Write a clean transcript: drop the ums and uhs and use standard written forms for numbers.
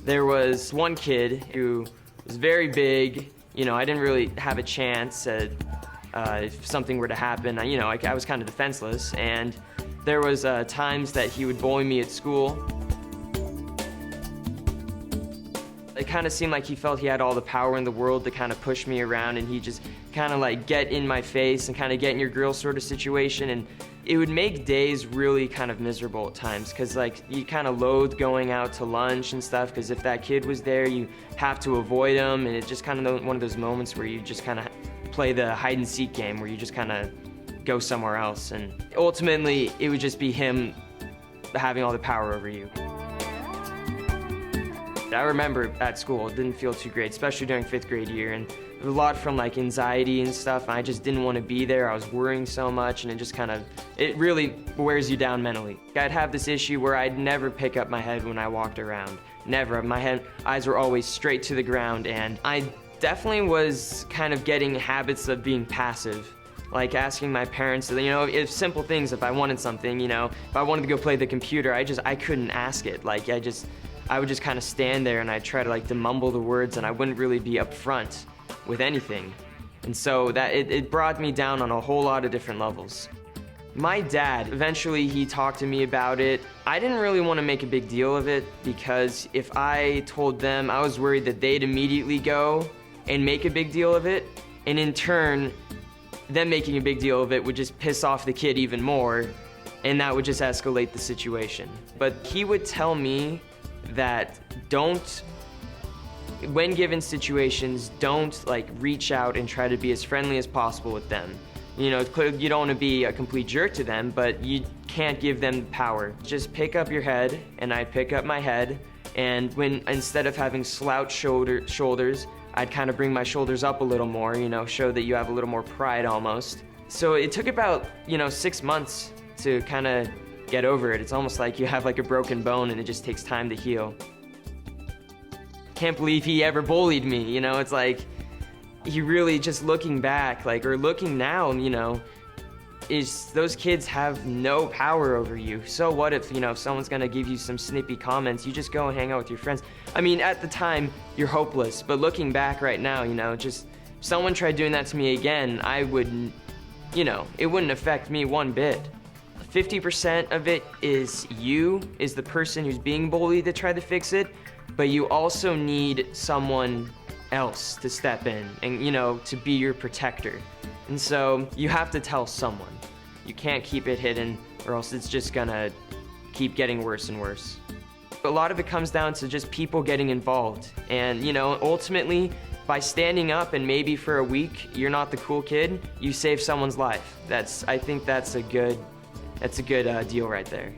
There was one kid who was very big. I didn't really have a chance if something were to happen. I was kind of defenseless, and there was times that he would bully me at school. It kind of seemed like he felt he had all the power in the world to kind of push me around, and he just kind of like get in my face and kind of get in your grill sort of situation, and it would make days really kind of miserable at times, because like you kind of loathe going out to lunch and stuff, because if that kid was there, you have to avoid him, and it's just kind of one of those moments where you just kind of play the hide and seek game where you just kind of go somewhere else, and ultimately it would just be him having all the power over you. I remember at school, it didn't feel too great, especially during 5th grade year, and it was a lot from like anxiety and stuff, and I just didn't want to be there. I was worrying so much, and it really wears you down mentally. I'd have this issue where I'd never pick up my head when I walked around. Never. My eyes were always straight to the ground, and I definitely was kind of getting habits of being passive. Like asking my parents, if simple things, if I wanted something, if I wanted to go play the computer, I couldn't ask it. Like I would just kind of stand there, and I'd try to mumble the words, and I wouldn't really be upfront with anything. And so it brought me down on a whole lot of different levels. My dad, eventually he talked to me about it. I didn't really want to make a big deal of it, because if I told them, I was worried that they'd immediately go and make a big deal of it, and in turn, them making a big deal of it would just piss off the kid even more, and that would just escalate the situation. But he would tell me that when given situations, don't reach out and try to be as friendly as possible with them. You don't want to be a complete jerk to them, but you can't give them power. Just pick up your head, and I'd pick up my head, and instead of having slouch shoulders, I'd kind of bring my shoulders up a little more, show that you have a little more pride almost. So it took about, 6 months to kind of get over it. It's almost like you have a broken bone, and it just takes time to heal. Can't believe he ever bullied me, it's like, he really, just looking back, or looking now, is those kids have no power over you. So what if, if someone's gonna give you some snippy comments, you just go and hang out with your friends. I mean, at the time, you're hopeless, but looking back right now, just, if someone tried doing that to me again, I wouldn't, it wouldn't affect me one bit. 50% of it is the person who's being bullied to try to fix it, but you also need someone else to step in and, to be your protector. And so you have to tell someone. You can't keep it hidden, or else it's just gonna keep getting worse and worse. A lot of it comes down to just people getting involved. And, ultimately, by standing up and maybe for a week, you're not the cool kid, you save someone's life. I think that's a good deal right there.